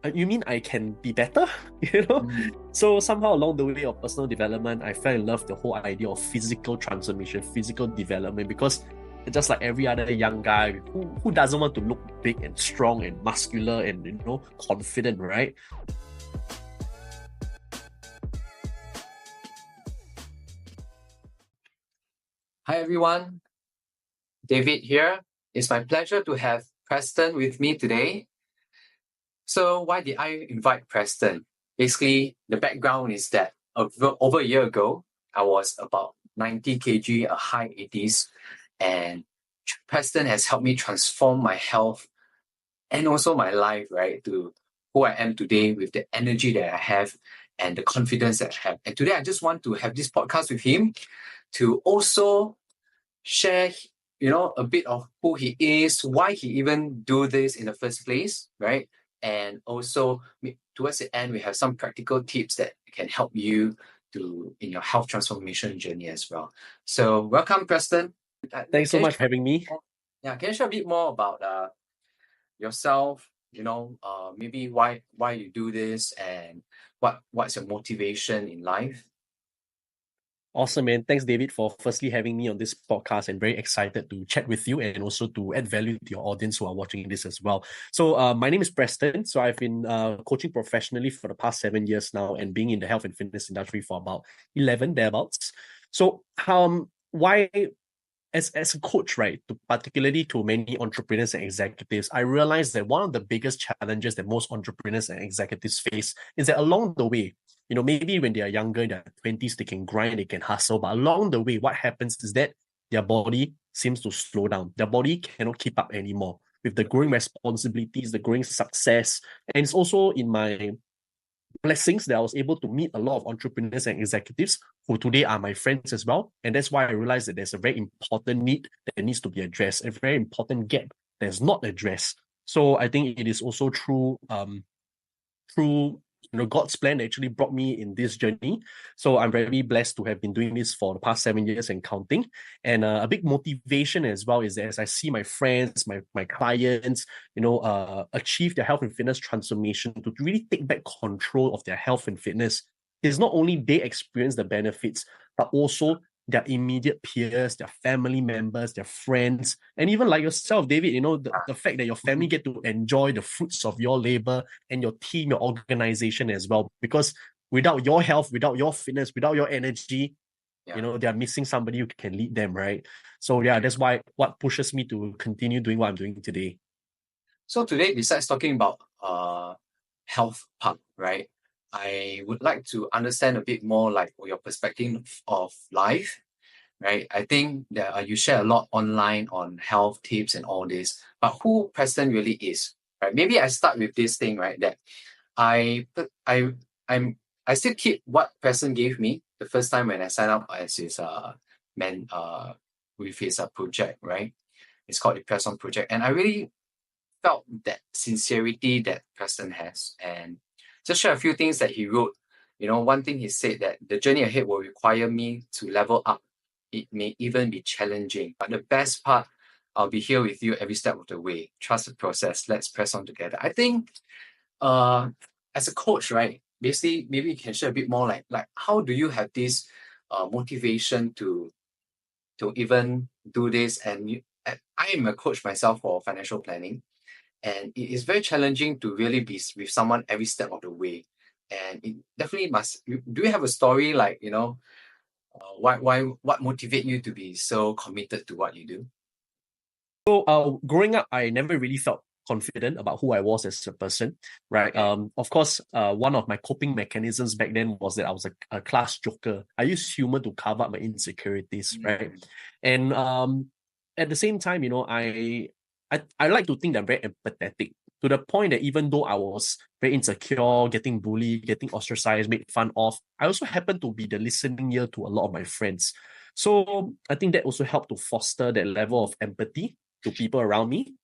You mean I can be better? you know? Mm. So somehow along the way of personal development, I fell in love with the whole idea of physical transformation, physical development, because just like every other young guy who doesn't want to look big and strong and muscular and confident, right? Hi everyone, David here. It's my pleasure to have Preston with me today. So why did I invite Preston? Basically, the background is that over a year ago, I was about 90 kg, a high 80s, and Preston has helped me transform my health and also my life, right, to who I am today with the energy that I have and the confidence that I have. And today I just want to have this podcast with him to also share a bit of who he is, why he even do this in the first place, right? And also towards the end we have some practical tips that can help you to in your health transformation journey as well. So welcome, Preston. Thanks so Can you much for having me. can you share a bit more about yourself, maybe why you do this and what's your motivation in life? Awesome, man. Thanks, David, for firstly having me on this podcast, and very excited to chat with you and also to add value to your audience who are watching this as well. So, my name is Preston. So, I've been coaching professionally for the past 7 years now and being in the health and fitness industry for about 11 thereabouts. So, why as a coach, right, particularly to many entrepreneurs and executives, I realized that one of the biggest challenges that most entrepreneurs and executives face is that along the way, maybe when they are younger, in their 20s, they can grind, they can hustle, but along the way, what happens is that their body seems to slow down. Their body cannot keep up anymore with the growing responsibilities, the growing success. And it's also in my blessings that I was able to meet a lot of entrepreneurs and executives who today are my friends as well. And that's why I realized that there's a very important need that needs to be addressed, a very important gap that's not addressed. So I think it is also through God's plan that actually brought me in this journey. So I'm very blessed to have been doing this for the past 7 years and counting. And a big motivation as well is that as I see my friends, my clients, achieve their health and fitness transformation to really take back control of their health and fitness, it's not only they experience the benefits, but also their immediate peers, their family members, their friends, and even like yourself, David, the fact that your family get to enjoy the fruits of your labor and your team, your organization as well. Because without your health, without your fitness, without your energy, Yeah. they're missing somebody who can lead them, right? So yeah, that's why what pushes me to continue doing what I'm doing today. So today, besides talking about health part, right? I would like to understand a bit more like your perspective of life, right? I think that you share a lot online on health tips and all this, but who Preston really is, right? Maybe I start with this thing, right? That I I I'm I still keep what Preston gave me the first time when I signed up as his man with his project, right? It's called the Preston project, and I really felt that sincerity that Preston has. And just share a few things that he wrote. One thing he said that the journey ahead will require me to level up. It may even be challenging, but the best part, I'll be here with you every step of the way. Trust the process. Let's press on together. I think, uh, as a coach, right? Basically, maybe you can share a bit more like how do you have this motivation to even do this? I am a coach myself for financial planning, and it is very challenging to really be with someone every step of the way. And it definitely must. Do you have a story like what motivate you to be so committed to what you do? So, growing up, I never really felt confident about who I was as a person, right? Okay. Of course, one of my coping mechanisms back then was that I was a class joker. I used humor to cover up my insecurities, right? Mm. And at the same time, I like to think that I'm very empathetic to the point that even though I was very insecure, getting bullied, getting ostracized, made fun of, I also happened to be the listening ear to a lot of my friends. So I think that also helped to foster that level of empathy to people around me.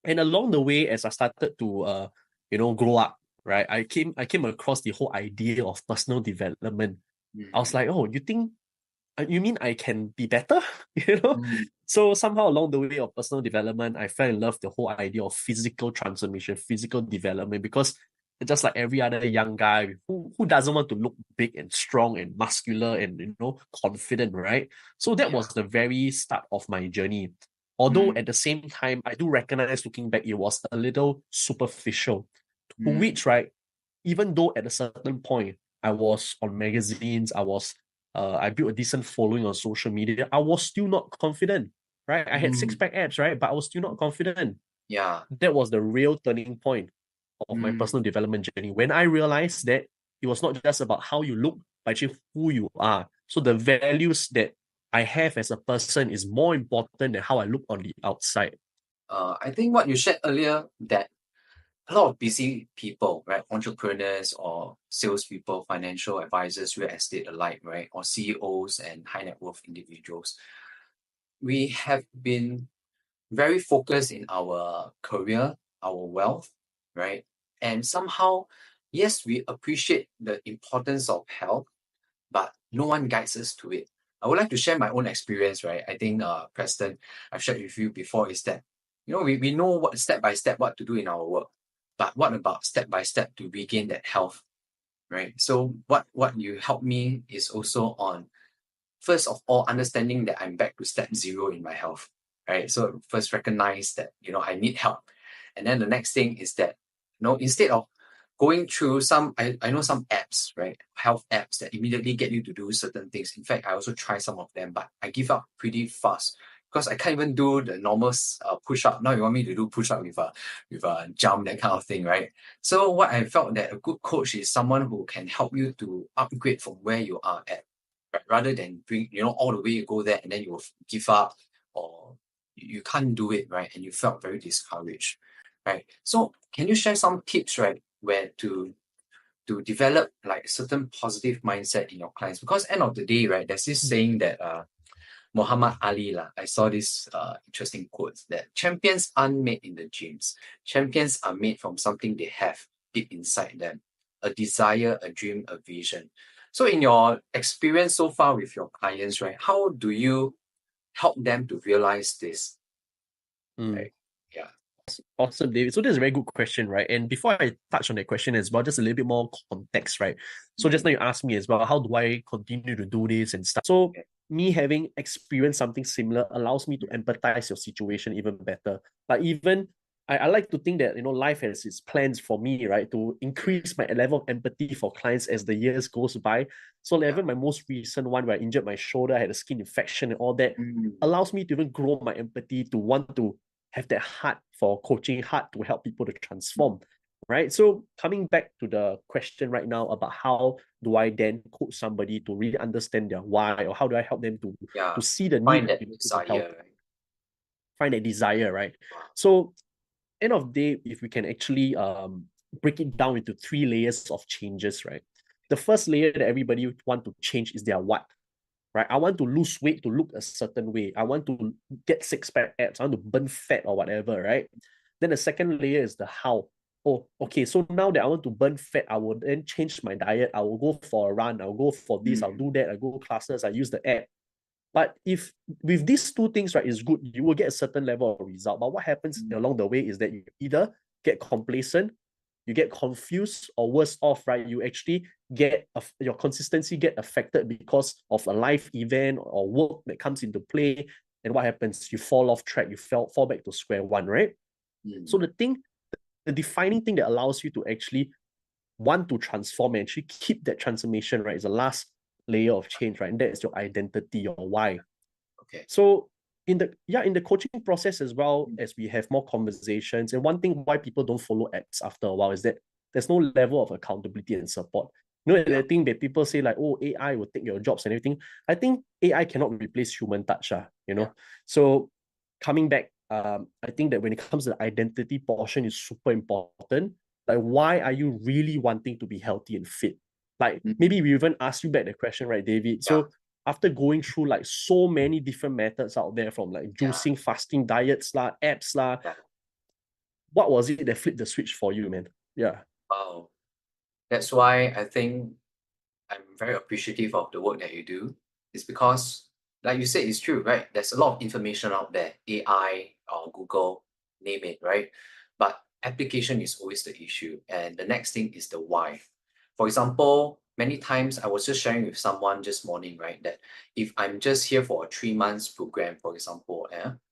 And along the way, as I started to grow up, right, I came across the whole idea of personal development. I was Mm. like, oh, you mean I can be better? you know? Mm. So somehow along the way of personal development, I fell in love with the whole idea of physical transformation, physical development, because just like every other young guy who doesn't want to look big and strong and muscular and confident, right? So that Yeah. was the very start of my journey. Although Mm, at the same time, I do recognize looking back, it was a little superficial. To mm, which, right, even though at a certain point I was on magazines, I built a decent following on social media, I was still not confident, right? I had six mm, pack abs, right? But I was still not confident. yeah. That was the real turning point of my Mm, personal development journey when I realized that it was not just about how you look, but actually who you are. So the values that I have as a person is more important than how I look on the outside. I think what you shared earlier, that a lot of busy people, right? Entrepreneurs or salespeople, financial advisors, real estate alike, right? Or CEOs and high net worth individuals. We have been very focused in our career, our wealth, right? And somehow, yes, we appreciate the importance of health, but no one guides us to it. I would like to share my own experience, right? I think, Preston, I've shared with you before, is that, we know what step by step what to do in our work, but what about step by step to regain that health, right? So what you help me is also on, first of all, understanding that I'm back to step zero in my health, right? So first recognize that, I need help. And then the next thing is that, instead of going through I know some apps, right? Health apps that immediately get you to do certain things. In fact, I also try some of them, but I give up pretty fast because I can't even do the normal push up. Now you want me to do push up with a jump, that kind of thing, right? So what I felt that a good coach is someone who can help you to upgrade from where you are at, right? Rather than bring, all the way you go there and then you will give up, or you can't do it, right? And you felt very discouraged, right? So can you share some tips, right, where to develop like certain positive mindset in your clients? Because end of the day, right, there's this saying that Muhammad Ali lah, I saw this interesting quote that champions aren't made in the gyms. Champions are made from something they have deep inside them, a desire, a dream, a vision. So in your experience so far with your clients, right, how do you help them to realize this? Mm. Right? Yeah. Awesome, David. So this is a very good question, right? And before I touch on that question as well, just a little bit more context, right? So just Mm, now you asked me as well, how do I continue to do this and stuff? So okay. me having experienced something similar allows me to empathize your situation even better. Like even I like to think that life has its plans for me, right? To increase my level of empathy for clients as the years goes by. So like, Yeah. even my most recent one where I injured my shoulder, I had a skin infection and all that, Mm, allows me to even grow my empathy to want to have that heart for coaching, heart to help people to transform, right? So coming back to the question right now about how do I then coach somebody to really understand their why, or how do I help them yeah. to see the Find need that to be healthy, desire, right? find that desire, right? Wow. So end of the day, if we can actually break it down into three layers of changes, right? The first layer that everybody would want to change is their what, right? I want to lose weight to look a certain way. I want to get six pack abs. I want to burn fat or whatever, right? Then the second layer is the how. Oh, okay. So now that I want to burn fat, I will then change my diet. I will go for a run. I'll go for this. I'll Mm, do that. I go classes. I use the app. But if with these two things, right, is good, you will get a certain level of result. But what happens mm, along the way is that you either get complacent, you get confused, or worse off, right? You actually get your consistency get affected because of a life event or work that comes into play. And what happens? You fall off track, you fall back to square one, right? So mm, the defining thing that allows you to actually want to transform and actually keep that transformation, right, is the last layer of change, right? And that is your identity, your why. okay. So in the coaching process as well, Mm, as we have more conversations, and one thing why people don't follow apps after a while is that there's no level of accountability and support. yeah. The thing that people say like, oh, AI will take your jobs and everything. I think AI cannot replace human touch, Yeah. So coming back, I think that when it comes to the identity portion is super important. Like, why are you really wanting to be healthy and fit? Like, Mm, maybe we even ask you back the question, right, David? yeah. So after going through like so many different methods out there from like Yeah. juicing, fasting, diets lah, apps lah, Yeah. what was it that flipped the switch for you, man? Yeah. Wow. That's why I think I'm very appreciative of the work that you do. It's because, like you said, it's true, right? There's a lot of information out there, AI or Google, name it, right? But application is always the issue. And the next thing is the why. For example, many times I was just sharing with someone just morning, right, that if I'm just here for a 3 months program, for example,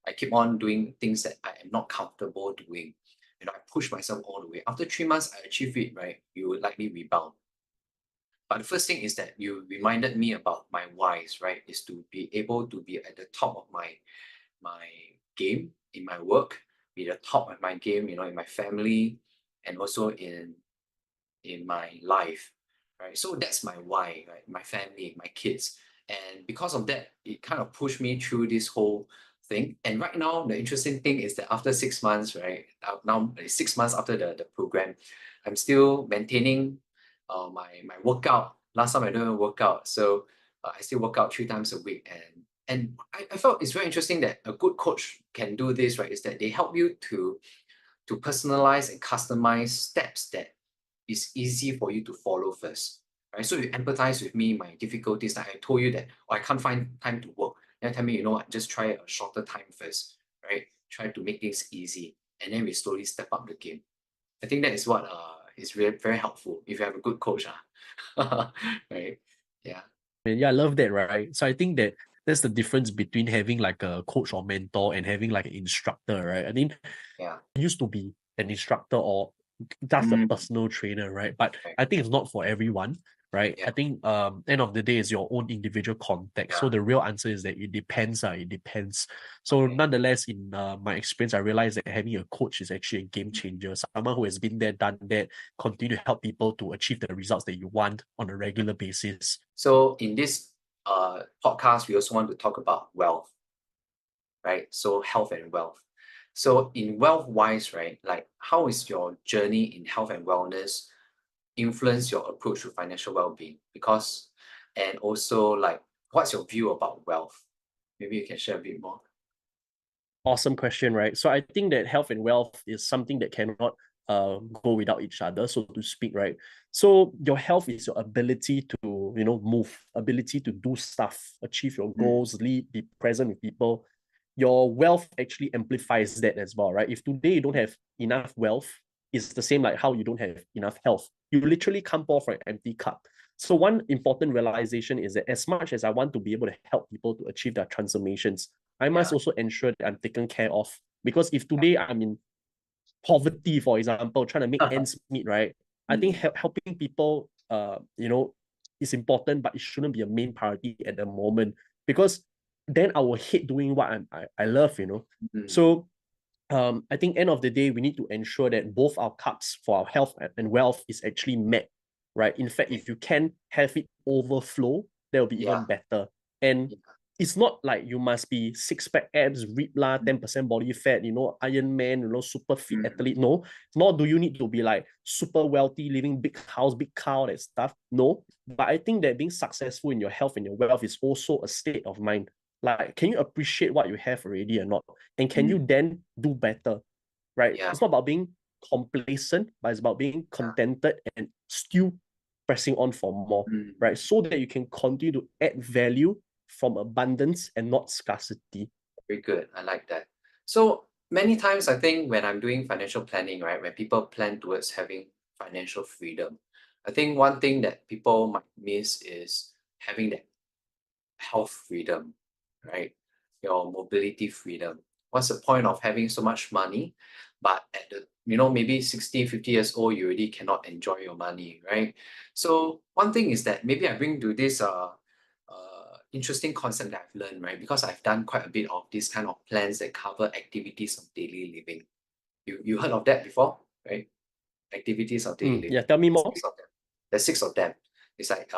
I keep on doing things that I am not comfortable doing. I push myself all the way. After 3 months, I achieve it, right? You would likely rebound. But the first thing is that you reminded me about my whys, right? Is to be able to be at the top of my game in my work, be the top of my game, in my family, and also in my life, right? So that's my why, right? My family, my kids. And because of that, it kind of pushed me through this whole thing. And right now, the interesting thing is that after 6 months, right? Now 6 months after the program, I'm still maintaining my workout. Last time I don't even work out. So I still work out 3 times a week. And I felt it's very interesting that a good coach can do this, right? Is that they help you to personalize and customize steps that is easy for you to follow first, right? So you empathize with me, my difficulties. Like I told you that, I can't find time to work. Then tell me, what, just try a shorter time first, right? Try to make things easy, and then we slowly step up the game. I think that is what is very very helpful if you have a good coach, right? Yeah, And yeah, I love that, right? So I think that that's the difference between having like a coach or mentor and having like an instructor, right? I mean, yeah, I used to be an instructor or just a mm, personal trainer, right? But right, I think it's not for everyone, right? yeah, I think end of the day is your own individual context. So yeah, the real answer is that it depends. It depends. So okay, nonetheless, in my experience, I realized that having a coach is actually a game changer. Someone who has been there, done that, continue to help people to achieve the results that you want on a regular basis. So in this podcast, we also want to talk about wealth, right? So health and wealth. So in wealth wise, right, like how is your journey in health and wellness influence your approach to financial well-being? Because and also like what's your view about wealth? Maybe you can share a bit more. Awesome question, right? So I think that health and wealth is something that cannot go without each other, so to speak, right? So your health is your ability to, move, ability to do stuff, achieve your Mm, goals, lead, be present with people. Your wealth actually amplifies that as well, right? If today you don't have enough wealth, it's the same like how you don't have enough health. You literally come off an empty cup. So one important realization is that as much as I want to be able to help people to achieve their transformations, I must yeah, also ensure that I'm taken care of. Because if yeah. today I'm in poverty, for example, trying to make ends meet, right? I think Mm, helping people, is important, but it shouldn't be a main priority at the moment because then I will hate doing what I love. mm, So I think end of the day, we need to ensure that both our cups for our health and wealth is actually met, right? In fact, okay. if you can have it overflow, that will be Yeah, even better. And yeah. it's not like you must be six-pack abs, rip lah, Mm, 10% body fat, Iron Man, super fit mm, athlete. No, nor do you need to be like super wealthy, living big house, big car, that stuff. No. But I think that being successful in your health and your wealth is also a state of mind. Like, can you appreciate what you have already or not? And can you mm, then do better, right? yeah, It's not about being complacent, but it's about being yeah. contented and still pressing on for more, Mm. right? So that you can continue to add value from abundance and not scarcity. Very good. I like that. So many times, I think when I'm doing financial planning, right, when people plan towards having financial freedom, I think one thing that people might miss is having that health freedom, right? Your mobility freedom. What's the point of having so much money, but at the, maybe 60, 50 years old, you already cannot enjoy your money, right? So one thing is that maybe I bring to this interesting concept that I've learned, right? Because I've done quite a bit of these kind of plans that cover activities of daily living. You heard of that before, right? Activities of daily living. Yeah, tell me more. Six of them. There's six of them. It's like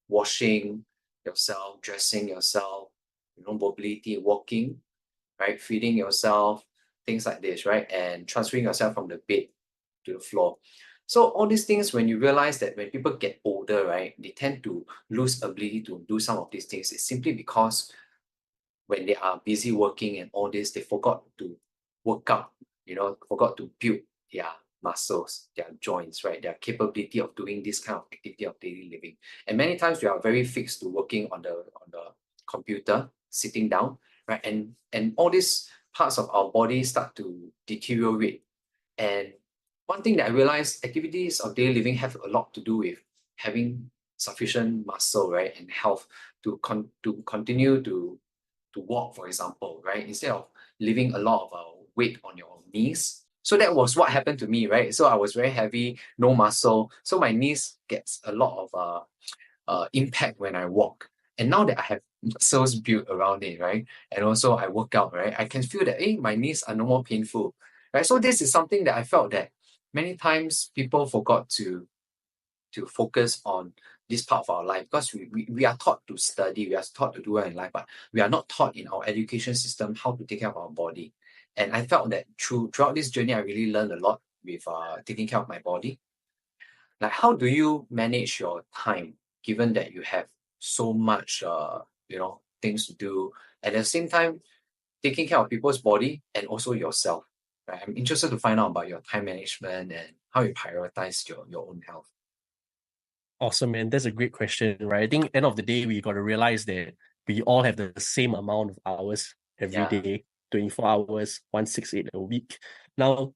washing yourself, dressing yourself, mobility, walking, right? Feeding yourself, things like this, right? And transferring yourself from the bed to the floor. So all these things, when you realize that when people get older, right, they tend to lose ability to do some of these things. It's simply because when they are busy working and all this, they forgot to work out, forgot to build their muscles, their joints, right? Their capability of doing this kind of activity of daily living. And many times we are very fixed to working on the computer, sitting down, right? And all these parts of our body start to deteriorate. And one thing that I realized, activities of daily living have a lot to do with having sufficient muscle, right, and health to continue to walk, for example, right, instead of leaving a lot of weight on your knees. So that was what happened to me, right? So I was very heavy, no muscle, so my knees gets a lot of impact when I walk. And now that I have muscles built around it, right, and also I work out, right, I can feel that my knees are no more painful, right? So this is something that I felt that many times people forgot to focus on this part of our life, because we are taught to study, we are taught to do well in life, but we are not taught in our education system how to take care of our body. And I felt that throughout this journey, I really learned a lot with taking care of my body. Like, how do you manage your time given that you have so much things to do, and at the same time taking care of people's body and also yourself, right? I'm interested to find out about your time management and how you prioritize your own health. Awesome, man. That's a great question, right? I think end of the day, we got to realize that we all have the same amount of hours every day, 24 hours, 168 a week. Now,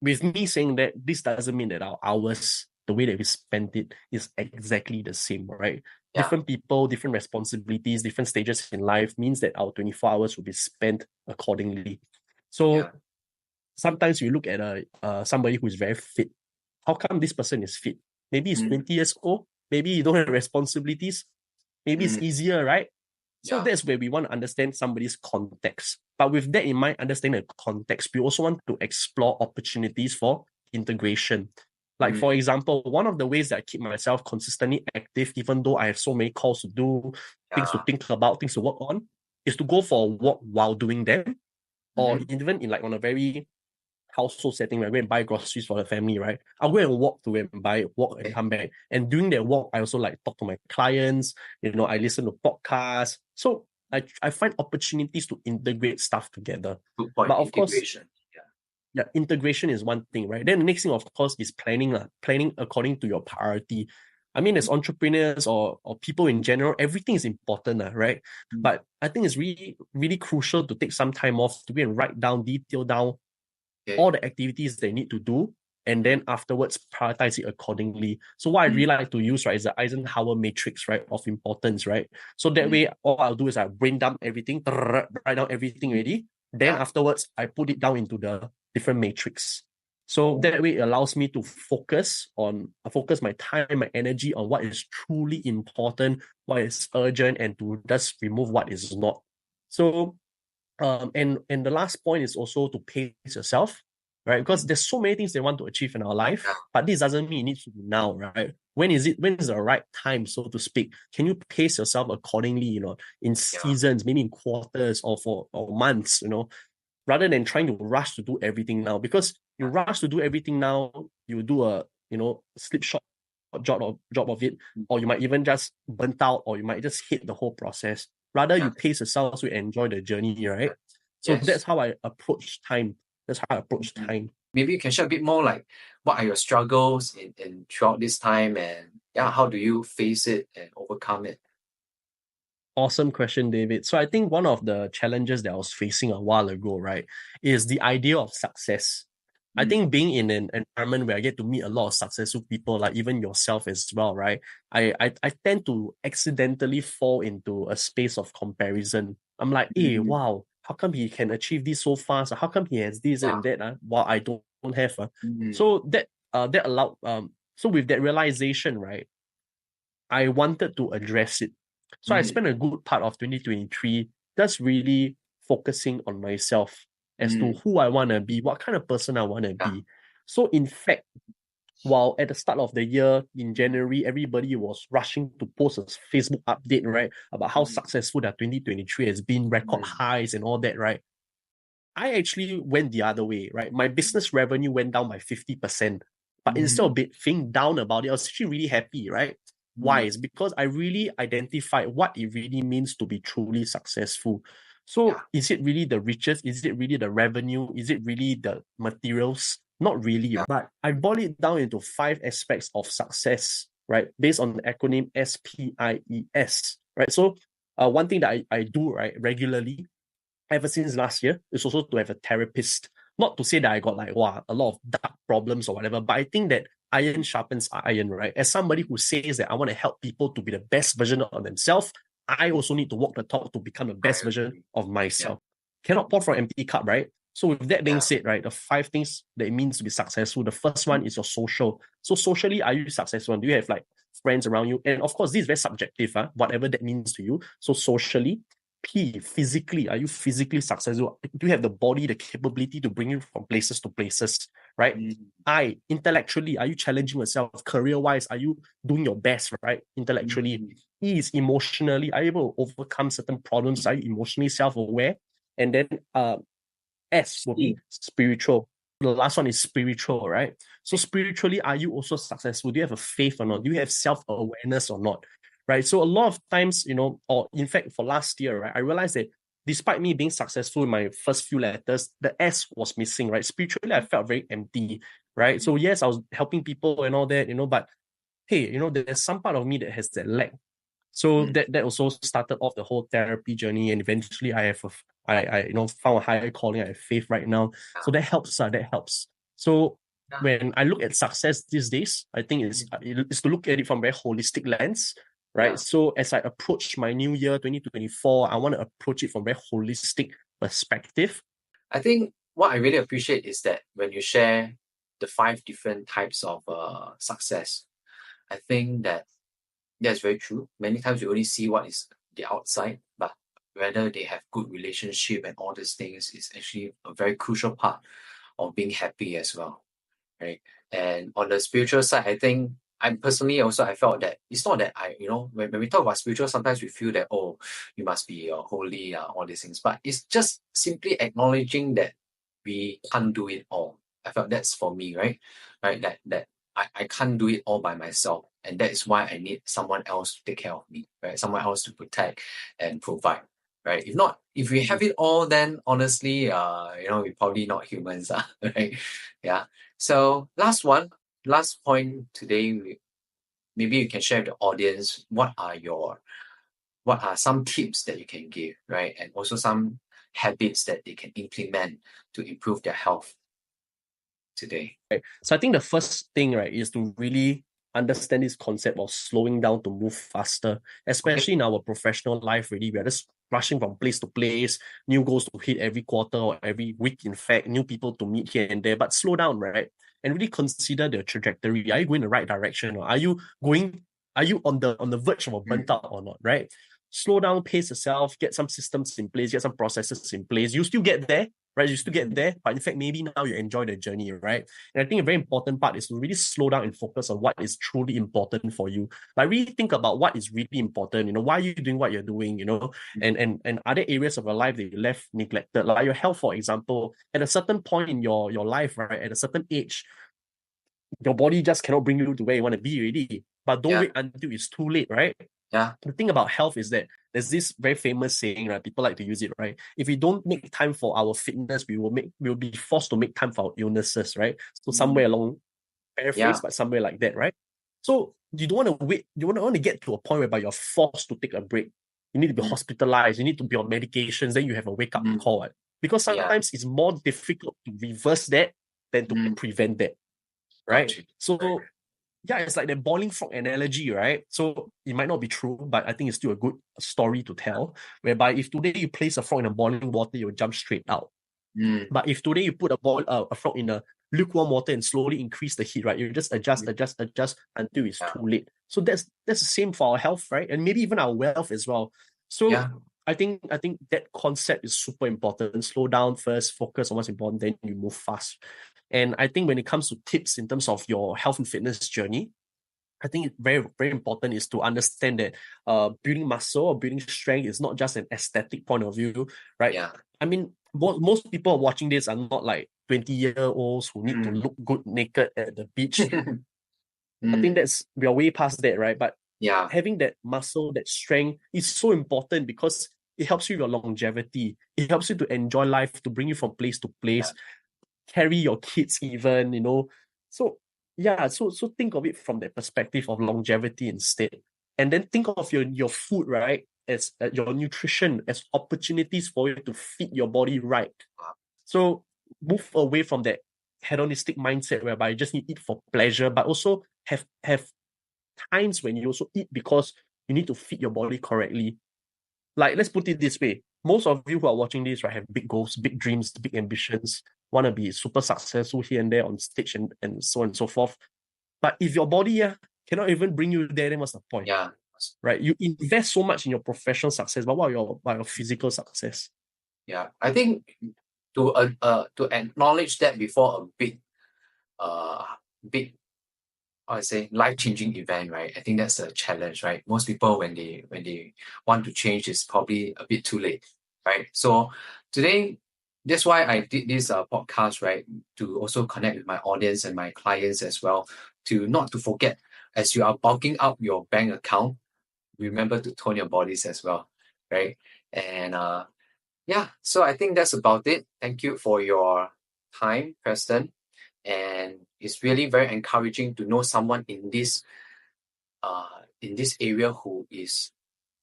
with me saying that, this doesn't mean that our hours, the way that we spend it, is exactly the same, right? Different people, different responsibilities, different stages in life means that our 24 hours will be spent accordingly. So sometimes we look at somebody who is very fit. How come this person is fit? Maybe he's 20 years old. Maybe you don't have responsibilities. Maybe it's easier, right? So that's where we want to understand somebody's context. But with that in mind, understanding the context, we also want to explore opportunities for integration. Like, for example, one of the ways that I keep myself consistently active, even though I have so many calls to do, things to think about, things to work on, is to go for a walk while doing them. Or even in like on a very household setting, where I go and buy groceries for the family, right? I'll go and walk to and walk and come back. And during that walk, I also like talk to my clients, I listen to podcasts. So I find opportunities to integrate stuff together. Good point. But of Integration. course, integration is one thing, right? Then the next thing, of course, is planning. Planning according to your priority. I mean, as entrepreneurs or people in general, everything is important, right? But I think it's really, really crucial to take some time off to go and write down, detail down all the activities they need to do, and then afterwards prioritize it accordingly. So what I really like to use, right, is the Eisenhower matrix, right, of importance, right? So that way, all I'll do is I brain dump everything, write down everything already. Then afterwards, I put it down into the different matrix. So that way, it allows me to focus my time, my energy on what is truly important, what is urgent, and to just remove what is not. So and the last point is also to pace yourself, right? Because there's so many things they want to achieve in our life, but this doesn't mean it needs to be now, right? When is the right time, so to speak? Can you pace yourself accordingly, in seasons, maybe in quarters or months, rather than trying to rush to do everything now? Because you rush to do everything now, you do a slipshod job of it, or you might even just burnt out, or you might just hate the whole process. Rather, you pace yourself so you enjoy the journey, right? So that's how I approach time. Maybe you can share a bit more, like, what are your struggles in throughout this time, and how do you face it and overcome it? Awesome question, David. So I think one of the challenges that I was facing a while ago, right, is the idea of success. I think being in an environment where I get to meet a lot of successful people, like even yourself as well, right? I tend to accidentally fall into a space of comparison. I'm like, hey, wow, how come he can achieve this so fast? How come he has this and that? While I don't have. So that allowed so with that realization, right, I wanted to address it. So I spent a good part of 2023 just really focusing on myself as to who I want to be, what kind of person I want to be. So in fact, while at the start of the year in January, everybody was rushing to post a Facebook update, right, about how successful that 2023 has been, record highs and all that, right? I actually went the other way, right? My business revenue went down by 50%. But instead of being down about it, I was actually really happy, right? Why? It's because I really identified what it really means to be truly successful. So is it really the riches? Is it really the revenue? Is it really the materials? Not really, but I boiled it down into 5 aspects of success, right? Based on the acronym SPIES, right? So one thing that I do, right, regularly, ever since last year, is also to have a therapist. not to say that I got like, wow, a lot of dark problems or whatever, but I think that iron sharpens iron, right? As somebody who says that I want to help people to be the best version of themselves, I also need to walk the talk to become the best I version agree. of Yeah. myself. Cannot pour from an empty cup, right? So with that being Yeah. said, right, the 5 things that it means to be successful, the first one is your social. So socially, are you successful? Do you have like friends around you? And of course, this is very subjective, whatever that means to you. So socially, P, physically, are you physically successful? Do you have the body, the capability to bring you from places to places, right? Mm. I, intellectually, are you challenging yourself? Career-wise, are you doing your best, right? Intellectually. Mm. E is emotionally, are you able to overcome certain problems? Are you emotionally self-aware? And then S will be spiritual. The last one is spiritual, right? So spiritually, are you also successful? Do you have a faith or not? Do you have self-awareness or not? Right. So a lot of times, or in fact, for last year, right, I realized that despite me being successful in my first few letters, the S was missing, right? Spiritually, I felt very empty, right? So yes, I was helping people and all that, but hey, there's some part of me that has that lack. So that also started off the whole therapy journey, and eventually I found a higher calling. I have faith right now, so that helps. That helps. So Yeah. when I look at success these days, I think it's to look at it from a very holistic lens, right? Yeah. So as I approach my new year 2024, I want to approach it from a very holistic perspective. I think what I really appreciate is that when you share the 5 different types of success, I think that that's very true. Many times you only see what is the outside, but whether they have good relationship and all these things is actually a very crucial part of being happy as well, right? And on the spiritual side, I think I'm personally also I felt that it's not that when we talk about spiritual, sometimes we feel that you must be holy, all these things, but it's just simply acknowledging that we can't do it all. I felt that's for me, right? That I can't do it all by myself. And that is why I need someone else to take care of me, right? Someone else to protect and provide, right? If not, if we have it all, then honestly, we're probably not humans, right? Yeah. So last point today, maybe you can share with the audience what are some tips that you can give, right? And also some habits that they can implement to improve their health today. Right. So I think the first thing, right, is to really understand this concept of slowing down to move faster, Okay. especially in our professional life, really. We are just rushing from place to place, new goals to hit every quarter or every week, in fact, new people to meet here and there. But slow down, right? And really consider the trajectory. Are you going the right direction? Or are you on the verge of a burnt out or not? Right? Slow down, pace yourself, get some systems in place, get some processes in place. You still get there, right? You still get there, but in fact, maybe now you enjoy the journey, right? And I think a very important part is to really slow down and focus on what is truly important for you. Like really think about what is really important, why are you doing what you're doing, and other areas of your life that you left neglected, like your health, for example. At a certain point in your life, right, at a certain age, your body just cannot bring you to where you want to be already. But don't Yeah. wait until it's too late, right? Yeah. The thing about health is that there's this very famous saying, right? People like to use it, right? If we don't make time for our fitness, we'll be forced to make time for our illnesses, right? So somewhere along, paraphrase, Yeah. but somewhere like that, right? So you don't want to wait, you want to get to a point whereby you're forced to take a break. You need to be hospitalized, you need to be on medications, then you have a wake-up call. Right? Because Yeah. sometimes it's more difficult to reverse that than to prevent that. Right? Gotcha. So yeah, it's like the boiling frog analogy, right? So it might not be true, but I think it's still a good story to tell. Whereby if today you place a frog in a boiling water, you'll jump straight out. But if today you put a frog in a lukewarm water and slowly increase the heat, right? You just adjust until it's too late. So that's the same for our health, right? And maybe even our wealth as well. So Yeah. I think that concept is super important. Slow down first, focus on what's important, then you move fast. And I think when it comes to tips in terms of your health and fitness journey, I think it's very, very important is to understand that building muscle or building strength is not just an aesthetic point of view, right? Yeah. I mean, most people watching this are not like 20-year-olds who need to look good naked at the beach. I think we are way past that, right? But Yeah. having that muscle, that strength is so important because it helps you with your longevity. It helps you to enjoy life, to bring you from place to place, carry your kids even, So yeah, so think of it from that perspective of longevity instead. And then think of your food, right, as your nutrition as opportunities for you to feed your body right. So move away from that hedonistic mindset whereby you just need to eat for pleasure, but also have times when you also eat because you need to feed your body correctly. Like, let's put it this way. Most of you who are watching this, right, have big goals, big dreams, big ambitions, want to be super successful here and there on stage and so on and so forth. But if your body cannot even bring you there, then what's the point? Yeah. Right? You invest so much in your professional success, but what about your physical success? Yeah. I think to acknowledge that before a big I say life-changing event, right? I think that's a challenge, right? Most people when they want to change, it's probably a bit too late, right? So today, that's why I did this podcast, right? To also connect with my audience and my clients as well, to not to forget as you are bulking up your bank account, remember to tone your bodies as well, right? And yeah, so I think that's about it. Thank you for your time, Preston. And it's really very encouraging to know someone in this area who is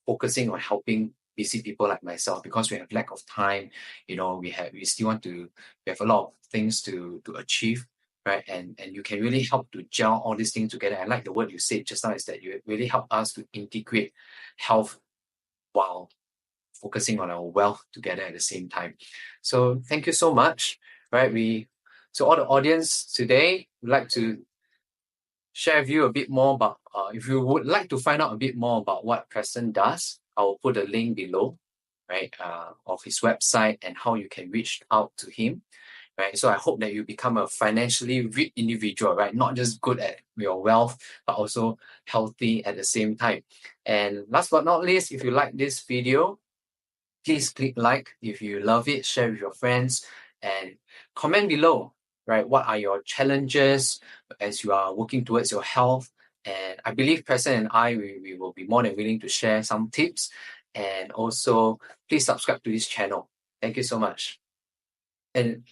focusing on helping busy people like myself, because we have lack of time. We still want to, we have a lot of things to achieve, right? And you can really help to gel all these things together. I like the word you said just now, is that you really help us to integrate health while focusing on our wealth together at the same time. So thank you so much, right? So all the audience today would like to share with you a bit more about, if you would like to find out a bit more about what Preston does, I will put a link below, right, of his website and how you can reach out to him, right? So I hope that you become a financially rich individual, right? Not just good at your wealth, but also healthy at the same time. And last but not least, if you like this video, please click like. If you love it, share with your friends and comment below, right? What are your challenges as you are working towards your health? And I believe Preston and I, we will be more than willing to share some tips. And also, please subscribe to this channel. Thank you so much. And